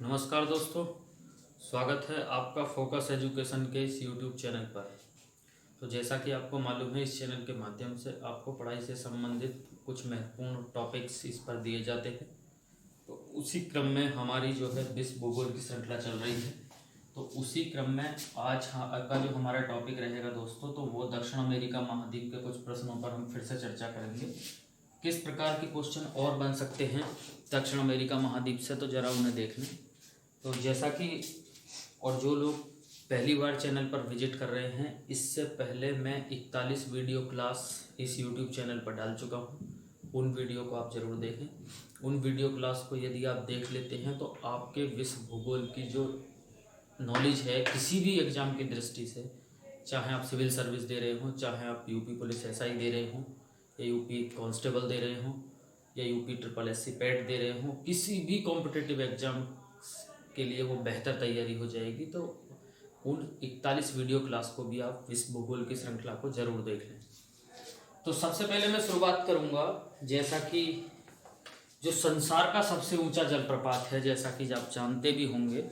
नमस्कार दोस्तों, स्वागत है आपका फोकस एजुकेशन के इस यूट्यूब चैनल पर। तो जैसा कि आपको मालूम है, इस चैनल के माध्यम से आपको पढ़ाई से संबंधित कुछ महत्वपूर्ण टॉपिक्स इस पर दिए जाते हैं। तो उसी क्रम में हमारी जो है विश्व भूगोल की श्रृंखला चल रही है। तो उसी क्रम में आज का जो हमारा टॉपिक रहेगा दोस्तों, तो वो दक्षिण अमेरिका महाद्वीप के कुछ प्रश्नों पर हम फिर से चर्चा करेंगे। किस प्रकार के क्वेश्चन और बन सकते हैं दक्षिण अमेरिका महाद्वीप से, तो जरा उन्हें देख लें। तो जैसा कि और जो लोग पहली बार चैनल पर विजिट कर रहे हैं, इससे पहले मैं 41 वीडियो क्लास इस यूट्यूब चैनल पर डाल चुका हूं। उन वीडियो को आप ज़रूर देखें। उन वीडियो क्लास को यदि आप देख लेते हैं तो आपके विश्व भूगोल की जो नॉलेज है किसी भी एग्ज़ाम की दृष्टि से, चाहे आप सिविल सर्विस दे रहे हों, चाहे आप यूपी पुलिस एसआई दे रहे हों, या यूपी कांस्टेबल दे रहे हों, या यूपी SSSC पैट दे रहे हों, किसी भी कॉम्पिटिटिव एग्ज़ाम के लिए वो बेहतर तैयारी हो जाएगी। तो उन 41 वीडियो क्लास को भी आप विश्व भूगोल की श्रृंखला को जरूर देख लें। तो सबसे पहले मैं शुरुआत करूंगा, जैसा कि जो संसार का सबसे ऊंचा जलप्रपात है, जैसा कि आप जानते भी होंगे,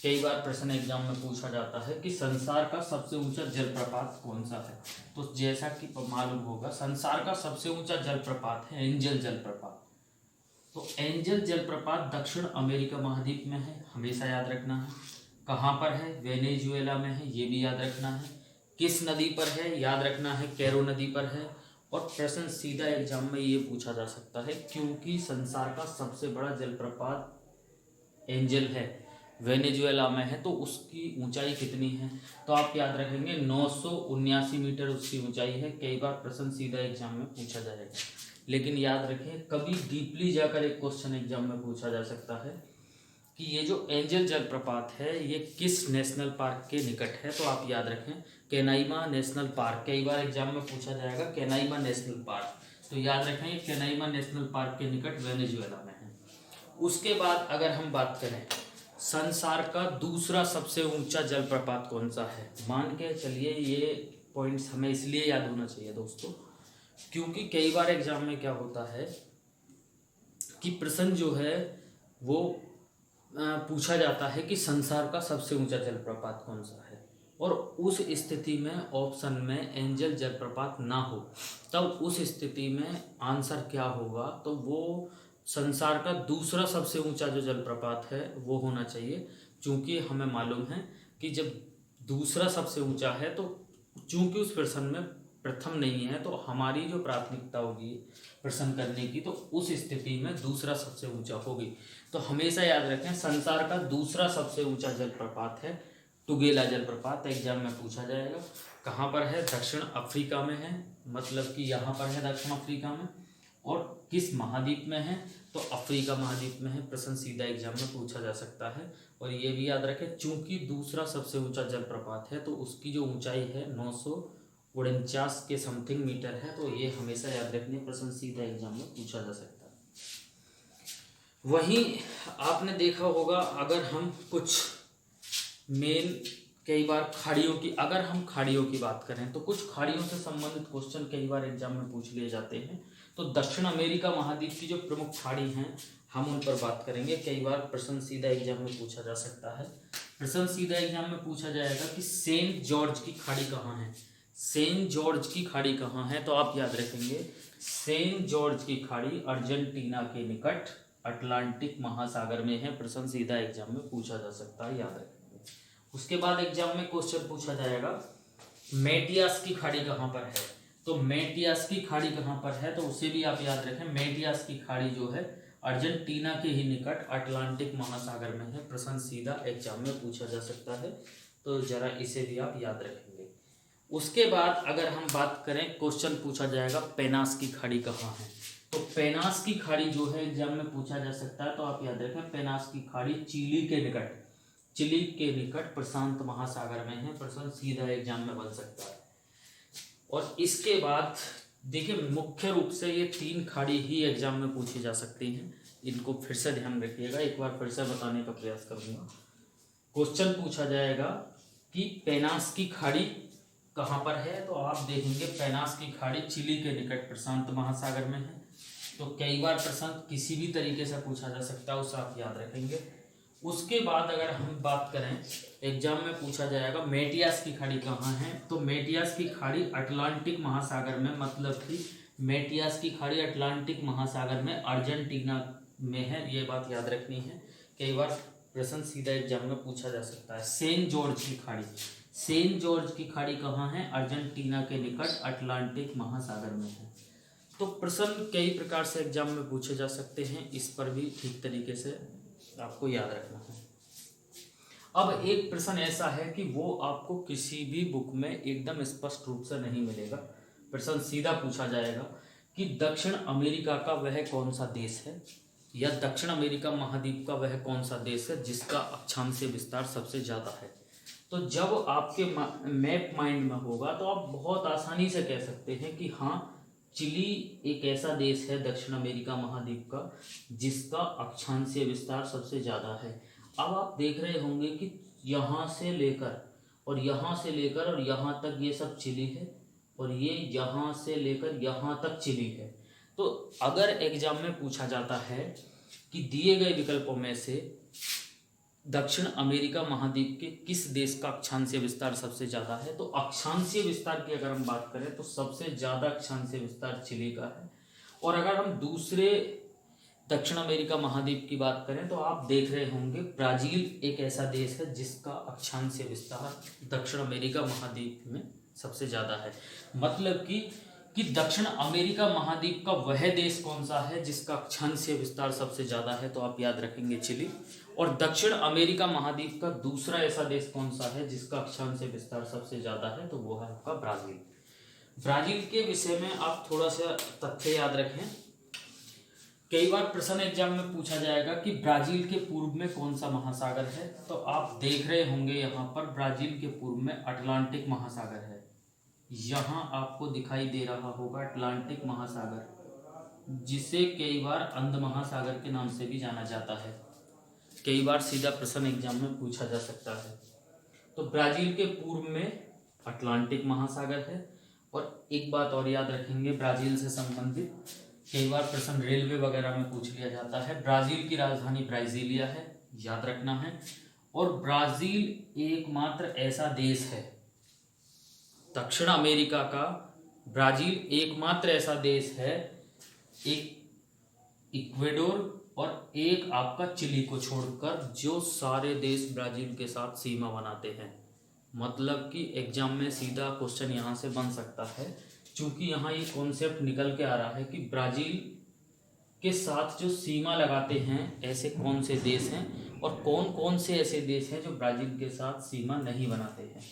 कई बार प्रश्न एग्जाम में पूछा जाता है कि संसार का सबसे ऊंचा जलप्रपात कौन सा है। तो जैसा कि मालूम होगा, संसार का सबसे ऊंचा जलप्रपात है एंजल जलप्रपात। तो एंजल जलप्रपात दक्षिण अमेरिका महाद्वीप में है, हमेशा याद रखना है। कहाँ पर है? वेनेजुएला में है, ये भी याद रखना है। किस नदी पर है? याद रखना है, कैरो नदी पर है। और प्रश्न सीधा एग्जाम में ये पूछा जा सकता है, क्योंकि संसार का सबसे बड़ा जलप्रपात एंजल है, वेनेजुएला में है, तो उसकी ऊंचाई कितनी है? तो आप याद रखेंगे 979 मीटर उसकी ऊंचाई है। कई बार प्रश्न सीधा एग्जाम में पूछा जाएगा, लेकिन याद रखें कभी डीपली जाकर एक क्वेश्चन एग्जाम में पूछा जा सकता है कि ये जो एंजल जलप्रपात है ये किस नेशनल पार्क के निकट है। तो आप याद रखें कैनाइमा नेशनल पार्क। कई बार एग्जाम में पूछा जाएगा कैनाइमा नेशनल पार्क, तो याद रखें कैनाइमा नेशनल पार्क के निकट वेनेजुएला में है। उसके बाद अगर हम बात करें संसार का दूसरा सबसे ऊंचा जलप्रपात कौन सा है, मान के चलिए ये पॉइंट्स हमें इसलिए याद होना चाहिए दोस्तों, क्योंकि कई बार एग्जाम में क्या होता है कि प्रश्न जो है वो पूछा जाता है कि संसार का सबसे ऊंचा जलप्रपात कौन सा है, और उस स्थिति में ऑप्शन में एंजल जलप्रपात ना हो, तब उस स्थिति में आंसर क्या होगा? तो वो संसार का दूसरा सबसे ऊंचा जो जलप्रपात है वो होना चाहिए। चूंकि हमें मालूम है कि जब दूसरा सबसे ऊंचा है, तो चूंकि उस प्रश्न में प्रथम नहीं है, तो हमारी जो प्राथमिकता होगी प्रश्न करने की, तो उस स्थिति में दूसरा सबसे ऊंचा होगी। तो हमेशा याद रखें संसार का दूसरा सबसे ऊंचा जलप्रपात है टुगेला जलप्रपात। एग्जाम में पूछा जाएगा कहाँ पर है? दक्षिण अफ्रीका में है, मतलब कि यहाँ पर है दक्षिण अफ्रीका में। और किस महाद्वीप में है? तो अफ्रीका महाद्वीप में है। प्रश्न सीधा एग्जाम में पूछा जा सकता है। और ये भी याद रखें चूंकि दूसरा सबसे ऊंचा जलप्रपात है, तो उसकी जो ऊंचाई है 949 के समथिंग मीटर है। तो ये हमेशा याद रखने, प्रश्न सीधा एग्जाम में पूछा जा सकता है। वहीं आपने देखा होगा, अगर हम कुछ मेन कई बार खाड़ियों की, अगर हम खाड़ियों की बात करें, तो कुछ खाड़ियों से संबंधित क्वेश्चन कई बार एग्जाम में पूछ लिए जाते हैं। तो दक्षिण अमेरिका महाद्वीप की जो प्रमुख खाड़ी हैं हम उन पर बात करेंगे। कई बार प्रश्न सीधा एग्जाम में पूछा जा सकता है। प्रश्न सीधा एग्जाम में पूछा जाएगा कि सेंट जॉर्ज की खाड़ी कहाँ है? सेंट जॉर्ज की खाड़ी कहाँ है? तो आप याद रखेंगे सेंट जॉर्ज की खाड़ी अर्जेंटीना के निकट अटलांटिक महासागर में है। प्रश्न सीधा एग्जाम में पूछा जा सकता है, याद रखेंगे। उसके बाद एग्जाम में क्वेश्चन पूछा जाएगा मेटियास की खाड़ी कहाँ पर है? तो मेटियास की खाड़ी कहाँ पर है, तो उसे भी आप याद रखें। मेटियास की खाड़ी जो है अर्जेंटीना के ही निकट अटलांटिक महासागर में है। प्रश्न सीधा एग्जाम में पूछा जा सकता है, तो जरा इसे भी आप याद रखेंगे। उसके बाद अगर हम बात करें, क्वेश्चन पूछा जाएगा पेनास की खाड़ी कहाँ है? तो पेनास की खाड़ी जो है एग्जाम में पूछा जा सकता है, तो आप याद रखें पेनास की खाड़ी चिली के निकट प्रशांत महासागर में है। प्रश्न सीधा एग्जाम में बन सकता है। और इसके बाद देखिए, मुख्य रूप से ये 3 खाड़ी ही एग्जाम में पूछी जा सकती हैं। इनको फिर से ध्यान रखिएगा, एक बार फिर से बताने का प्रयास करूंगा। क्वेश्चन पूछा जाएगा कि पेनास की खाड़ी कहाँ पर है, तो आप देखेंगे पेनास की खाड़ी चिली के निकट प्रशांत महासागर में है। तो कई बार प्रश्न किसी भी तरीके से पूछा जा सकता है, उसे आप याद रखेंगे। उसके बाद अगर हम बात करें, एग्जाम में पूछा जाएगा मेटियास की खाड़ी कहाँ है, तो मेटियास की खाड़ी अटलांटिक महासागर में, मतलब कि मेटियास की खाड़ी अटलांटिक महासागर में अर्जेंटीना में है, ये बात याद रखनी है। कई बार प्रश्न सीधा एग्जाम में पूछा जा सकता है। सेंट जॉर्ज की खाड़ी, सेंट जॉर्ज की खाड़ी कहाँ है, अर्जेंटीना के निकट अटलांटिक महासागर में है। तो प्रश्न कई प्रकार से एग्जाम में पूछे जा सकते हैं, इस पर भी ठीक तरीके से आपको याद रखना है। अब एक प्रश्न ऐसा है कि वो आपको किसी भी बुक में एकदम स्पष्ट रूप से नहीं मिलेगा। प्रश्न सीधा पूछा जाएगा कि दक्षिण अमेरिका का वह कौन सा देश है, या दक्षिण अमेरिका महाद्वीप का वह कौन सा देश है जिसका अक्षांशीय विस्तार सबसे ज़्यादा है। तो जब आपके मैप माइंड में होगा तो आप बहुत आसानी से कह सकते हैं कि हाँ, चिली एक ऐसा देश है दक्षिण अमेरिका महाद्वीप का जिसका अक्षांशीय विस्तार सबसे ज़्यादा है। अब आप देख रहे होंगे कि यहाँ से लेकर और यहाँ से लेकर और यहाँ तक ये सब चिली है, और ये यहाँ से लेकर यहाँ तक चिली है। तो अगर एग्जाम में पूछा जाता है कि दिए गए विकल्पों में से दक्षिण अमेरिका महाद्वीप के किस देश का अक्षांशीय विस्तार सबसे ज़्यादा है, तो अक्षांशीय विस्तार की अगर हम बात करें तो सबसे ज़्यादा अक्षांशीय विस्तार चिली का है। और अगर हम दूसरे दक्षिण अमेरिका महाद्वीप की बात करें तो आप देख रहे होंगे ब्राज़ील एक ऐसा देश है जिसका अक्षांशीय विस्तार दक्षिण अमेरिका महाद्वीप में सबसे ज़्यादा है। मतलब कि दक्षिण अमेरिका महाद्वीप का वह देश कौन सा है जिसका अक्षांशीय विस्तार सबसे ज़्यादा है, तो आप याद रखेंगे चिली। और दक्षिण अमेरिका महाद्वीप का दूसरा ऐसा देश कौन सा है जिसका अक्षांशीय विस्तार सबसे ज़्यादा है, तो वो है आपका ब्राज़ील। ब्राज़ील के विषय में आप थोड़ा सा तथ्य याद रखें। कई बार प्रश्न एग्जाम में पूछा जाएगा कि ब्राज़ील के पूर्व में कौन सा महासागर है, तो आप देख रहे होंगे यहाँ पर ब्राज़ील के पूर्व में अटलांटिक महासागर है। यहाँ आपको दिखाई दे रहा होगा अटलांटिक महासागर, जिसे कई बार अंध महासागर के नाम से भी जाना जाता है। कई बार सीधा प्रश्न एग्जाम में पूछा जा सकता है। तो ब्राज़ील के पूर्व में अटलांटिक महासागर है। और एक बात और याद रखेंगे ब्राज़ील से संबंधित, कई बार प्रश्न रेलवे वगैरह में पूछ लिया जाता है। ब्राज़ील की राजधानी ब्राज़ीलिया है, याद रखना है। और ब्राज़ील एकमात्र ऐसा देश है दक्षिण अमेरिका का, ब्राज़ील एकमात्र ऐसा देश है, एक इक्वेडोर और एक आपका चिली को छोड़कर, जो सारे देश ब्राज़ील के साथ सीमा बनाते हैं। मतलब कि एग्जाम में सीधा क्वेश्चन यहाँ से बन सकता है, क्योंकि यहाँ ये कॉन्सेप्ट निकल के आ रहा है कि ब्राज़ील के साथ जो सीमा लगाते हैं ऐसे कौन से देश हैं और कौन कौन से ऐसे देश हैं जो ब्राज़ील के साथ सीमा नहीं बनाते हैं।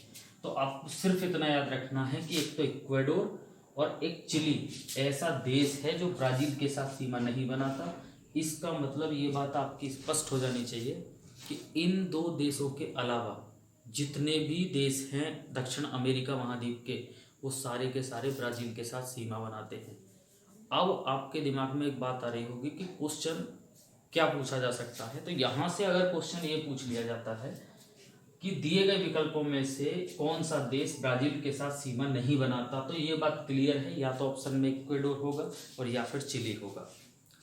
तो आपको सिर्फ इतना याद रखना है कि एक तो इक्वेडोर और एक चिली ऐसा देश है जो ब्राज़ील के साथ सीमा नहीं बनाता। इसका मतलब ये बात आपकी स्पष्ट हो जानी चाहिए कि इन दो देशों के अलावा जितने भी देश हैं दक्षिण अमेरिका महाद्वीप के, वो सारे के सारे ब्राज़ील के साथ सीमा बनाते हैं। अब आपके दिमाग में एक बात आ रही होगी कि क्वेश्चन क्या पूछा जा सकता है। तो यहाँ से अगर क्वेश्चन ये पूछ लिया जाता है कि दिए गए विकल्पों में से कौन सा देश ब्राज़ील के साथ सीमा नहीं बनाता, तो ये बात क्लियर है, या तो ऑप्शन में इक्वेडोर होगा और या फिर चिली होगा।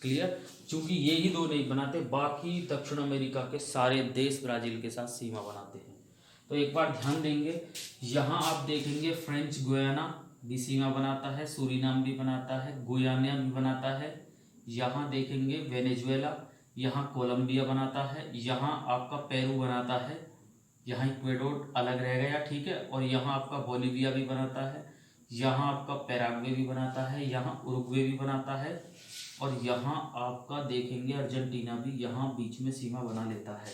क्लियर, क्योंकि ये ही दो नहीं बनाते, बाकी दक्षिण अमेरिका के सारे देश ब्राज़ील के साथ सीमा बनाते हैं। तो एक बार ध्यान देंगे, यहाँ आप देखेंगे फ्रेंच गुयाना भी सीमा बनाता है, सूरीनाम भी बनाता है, गुयाना भी बनाता है। यहाँ देखेंगे वेनेजुएला, यहाँ कोलंबिया बनाता है, यहाँ आपका पेरू बनाता है, यहाँ इक्वेडोर अलग रह गया, ठीक है। और यहाँ आपका बोलीविया भी बनाता है, यहाँ आपका पैराग्वे भी बनाता है, यहाँ उरुग्वे भी बनाता है, और यहाँ आपका देखेंगे अर्जेंटीना भी यहाँ बीच में सीमा बना लेता है।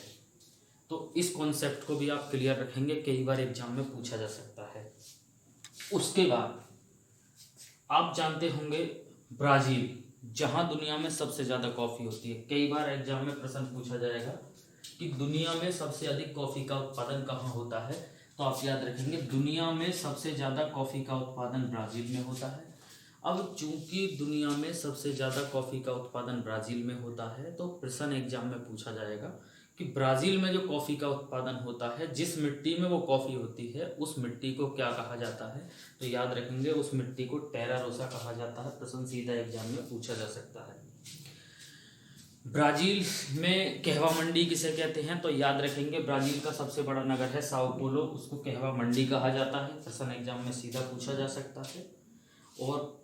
तो इस कॉन्सेप्ट को भी आप क्लियर रखेंगे, कई बार एग्जाम में पूछा जा सकता है। उसके बाद आप जानते होंगे ब्राज़ील, जहाँ दुनिया में सबसे ज़्यादा कॉफ़ी होती है। कई बार एग्जाम में प्रश्न पूछा जाएगा कि दुनिया में सबसे अधिक कॉफ़ी का उत्पादन कहाँ होता है, तो आप याद रखेंगे दुनिया में सबसे ज़्यादा कॉफ़ी का उत्पादन ब्राज़ील में होता है। अब चूंकि दुनिया में सबसे ज़्यादा कॉफ़ी का उत्पादन ब्राज़ील में होता है, तो प्रश्न एग्जाम में पूछा जाएगा कि ब्राज़ील में जो कॉफ़ी का उत्पादन होता है, जिस मिट्टी में वो कॉफ़ी होती है उस मिट्टी को क्या कहा जाता है, तो याद रखेंगे उस मिट्टी को टेरा रोसा कहा जाता है। प्रश्न सीधा एग्जाम में पूछा जा सकता है। ब्राज़ील में कहवा मंडी किसे कहते हैं? तो याद रखेंगे ब्राज़ील का सबसे बड़ा नगर है साओ पोलो, उसको कहवा मंडी कहा जाता है। प्रश्न एग्जाम में सीधा पूछा जा सकता है। और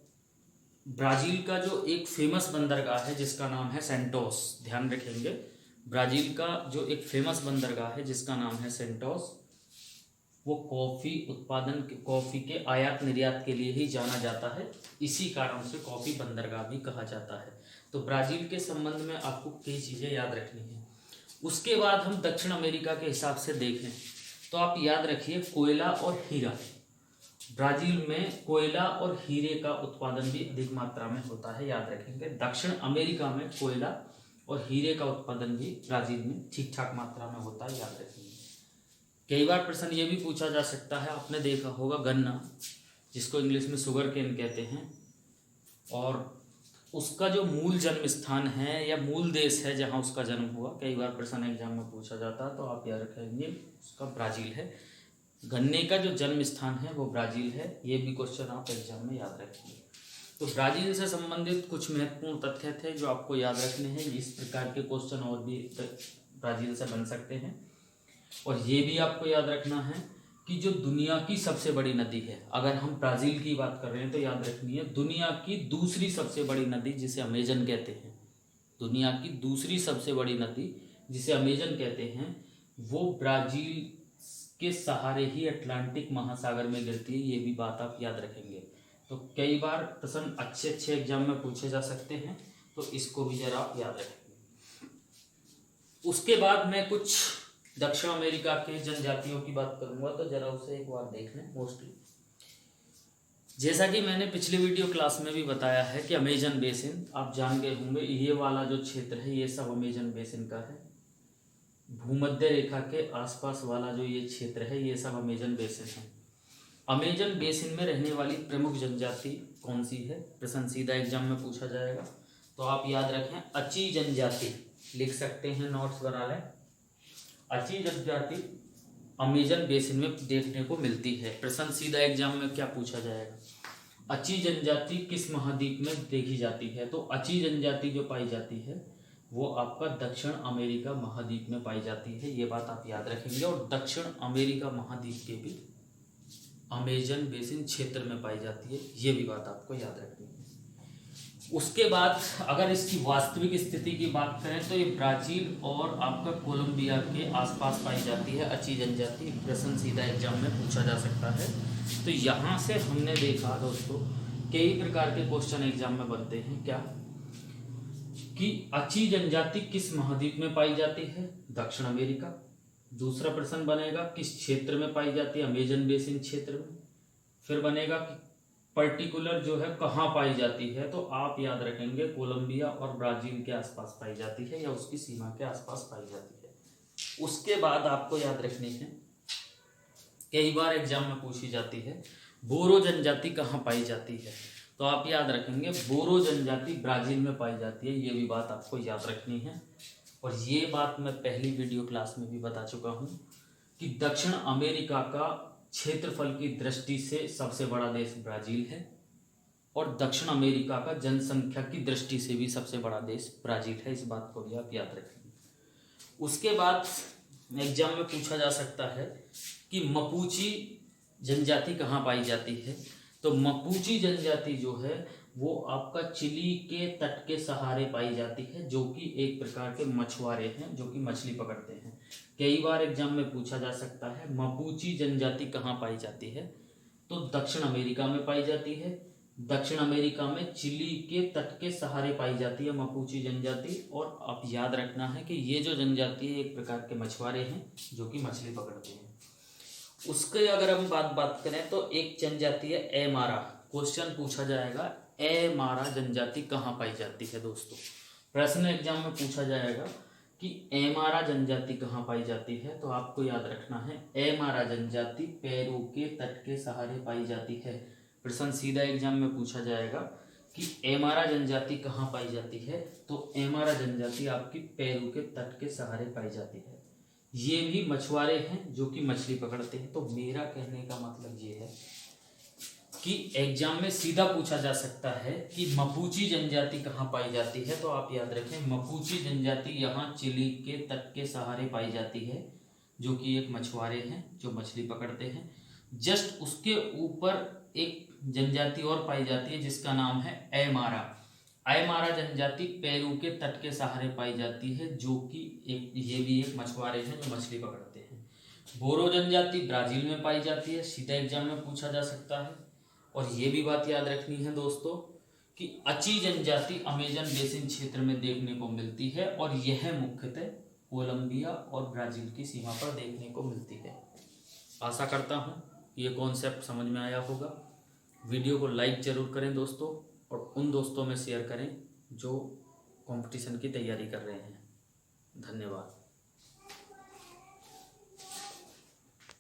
ब्राज़ील का जो एक फेमस बंदरगाह है जिसका नाम है सेंटोस, ध्यान रखेंगे ब्राज़ील का जो एक फेमस बंदरगाह है जिसका नाम है सेंटोस, वो कॉफ़ी उत्पादन कॉफ़ी के आयात निर्यात के लिए ही जाना जाता है। इसी कारण से कॉफ़ी बंदरगाह भी कहा जाता है। तो ब्राज़ील के संबंध में आपको कई चीज़ें याद रखनी है। उसके बाद हम दक्षिण अमेरिका के हिसाब से देखें तो आप याद रखिए कोयला और हीरा। ब्राज़ील में कोयला और हीरे का उत्पादन भी अधिक मात्रा में होता है, याद रखेंगे। दक्षिण अमेरिका में कोयला और हीरे का उत्पादन भी ब्राज़ील में ठीक ठाक मात्रा में होता है, याद रखेंगे। कई बार प्रश्न ये भी पूछा जा सकता है, आपने देखा होगा गन्ना जिसको इंग्लिश में शुगर केन कहते हैं, और उसका जो मूल जन्म स्थान है या मूल देश है जहाँ उसका जन्म हुआ, कई बार प्रश्न एग्जाम में पूछा जाता है, तो आप याद रखेंगे उसका ब्राज़ील है। गन्ने का जो जन्म स्थान है वो ब्राज़ील है। ये भी क्वेश्चन आप एग्जाम में याद रखेंगे। तो ब्राज़ील से संबंधित कुछ महत्वपूर्ण तथ्य थे जो आपको याद रखने हैं। इस प्रकार के क्वेश्चन और भी ब्राज़ील से बन सकते हैं। और ये भी आपको याद रखना है कि जो दुनिया की सबसे बड़ी नदी है, अगर हम ब्राज़ील की बात कर रहे हैं तो याद रखनी है दुनिया की दूसरी सबसे बड़ी नदी जिसे अमेजन कहते हैं, दुनिया की दूसरी सबसे बड़ी नदी जिसे अमेजन कहते हैं, वो ब्राज़ील के सहारे ही अटलांटिक महासागर में गिरती है। ये भी बात आप याद रखेंगे। तो कई बार प्रश्न अच्छे एग्जाम में पूछे जा सकते हैं, तो इसको भी जरा आप याद रखेंगे। उसके बाद मैं कुछ दक्षिण अमेरिका के जनजातियों की बात करूंगा, तो जरा उसे एक बार देख लें। मोस्टली जैसा कि मैंने पिछले वीडियो क्लास में भी बताया है कि अमेजन बेसिन आप जान गए होंगे, ये वाला जो क्षेत्र है ये सब अमेजन बेसिन का है। भूमध्य रेखा के आसपास वाला जो ये क्षेत्र है ये सब अमेजन बेसिन है। अमेजन बेसिन में रहने वाली प्रमुख जनजाति कौन सी है? प्रश्न सीधा एग्जाम में पूछा जाएगा, तो आप याद रखें अची जनजाति, लिख सकते हैं, नोट्स बना लें। अची जनजाति अमेजन बेसिन में देखने को मिलती है। प्रश्न सीधा एग्जाम में क्या पूछा जाएगा? अची जनजाति किस महाद्वीप में देखी जाती है? तो अची जनजाति जो पाई जाती है वो आपका दक्षिण अमेरिका महाद्वीप में पाई जाती है। ये बात आप याद रखेंगे। और दक्षिण अमेरिका महाद्वीप के भी अमेजन बेसिन क्षेत्र में पाई जाती है, ये भी बात आपको याद रखनी है। उसके बाद अगर इसकी वास्तविक स्थिति की बात करें तो ये ब्राज़ील और आपका कोलंबिया के आसपास पाई जाती है अची जनजाति। प्रश्न सीधा एग्जाम में पूछा जा सकता है। तो यहाँ से हमने देखा दोस्तों कई प्रकार के क्वेश्चन एग्जाम में बनते हैं, क्या कि अची जनजाति किस महाद्वीप में पाई जाती है? दक्षिण अमेरिका। दूसरा प्रश्न बनेगा किस क्षेत्र में पाई जाती है? अमेजन बेसिन क्षेत्र में। फिर बनेगा कि पर्टिकुलर जो है कहाँ पाई जाती है? तो आप याद रखेंगे कोलंबिया और ब्राज़ील के आसपास पाई जाती है या उसकी सीमा के आसपास पाई जाती है। उसके बाद आपको याद रखनी है, कई बार एग्जाम में पूछी जाती है बोरो जनजाति कहाँ पाई जाती है? तो आप याद रखेंगे बोरो जनजाति ब्राज़ील में पाई जाती है। ये भी बात आपको याद रखनी है। और ये बात मैं पहली वीडियो क्लास में भी बता चुका हूँ कि दक्षिण अमेरिका का क्षेत्रफल की दृष्टि से सबसे बड़ा देश ब्राज़ील है और दक्षिण अमेरिका का जनसंख्या की दृष्टि से भी सबसे बड़ा देश ब्राज़ील है। इस बात को भी आप याद रखेंगे। उसके बाद एग्जाम में पूछा जा सकता है कि मपूची जनजाति कहाँ पाई जाती है? तो मपूची जनजाति जो है वो आपका चिली के तट के सहारे पाई जाती है, जो कि एक प्रकार के मछुआरे हैं जो कि मछली पकड़ते हैं। कई बार एग्जाम में पूछा जा सकता है मपूची जनजाति कहाँ पाई जाती है? तो दक्षिण अमेरिका में पाई जाती है। दक्षिण अमेरिका में चिली के तट के सहारे पाई जाती है मपूची जनजाति। और आप याद रखना है कि ये जो जनजाति है एक प्रकार के मछुआरे हैं जो कि मछली पकड़ते हैं। उसके अगर हम बात करें तो एक जनजाति है एमारा। क्वेश्चन पूछा जाएगा एमारा जनजाति कहाँ पाई जाती है? दोस्तों प्रश्न एग्जाम में पूछा जाएगा कि एमारा जनजाति कहाँ पाई जाती है, तो आपको याद रखना है एमारा जनजाति पेरू के तट के सहारे पाई जाती है। प्रश्न सीधा एग्जाम में पूछा जाएगा कि एमारा जनजाति कहाँ पाई जाती है, तो एमारा जनजाति आपकी पेरू के तट के सहारे पाई जाती है। ये भी मछुआरे हैं जो कि मछली पकड़ते हैं। तो मेरा कहने का मतलब ये है कि एग्जाम में सीधा पूछा जा सकता है कि मपूची जनजाति कहाँ पाई जाती है, तो आप याद रखें मपूची जनजाति यहाँ चिली के तट के सहारे पाई जाती है, जो कि एक मछुआरे हैं जो मछली पकड़ते हैं। जस्ट उसके ऊपर एक जनजाति और पाई जाती है जिसका नाम है एमारा। एमारा जनजाति पेरू के तट के सहारे पाई जाती है, जो कि ये भी एक मछुआरे हैं जो मछली पकड़ते हैं। बोरो जनजाति ब्राजील में पाई जाती है, सीधा एग्जाम में पूछा जा सकता है। और ये भी बात याद रखनी है दोस्तों कि अची जनजाति अमेजन बेसिन क्षेत्र में देखने को मिलती है और यह मुख्यतः कोलंबिया और ब्राजील की सीमा पर देखने को मिलती है। आशा करता हूँ ये कॉन्सेप्ट समझ में आया होगा। वीडियो को लाइक जरूर करें दोस्तों, और उन दोस्तों में शेयर करें जो कंपटीशन की तैयारी कर रहे हैं। धन्यवाद।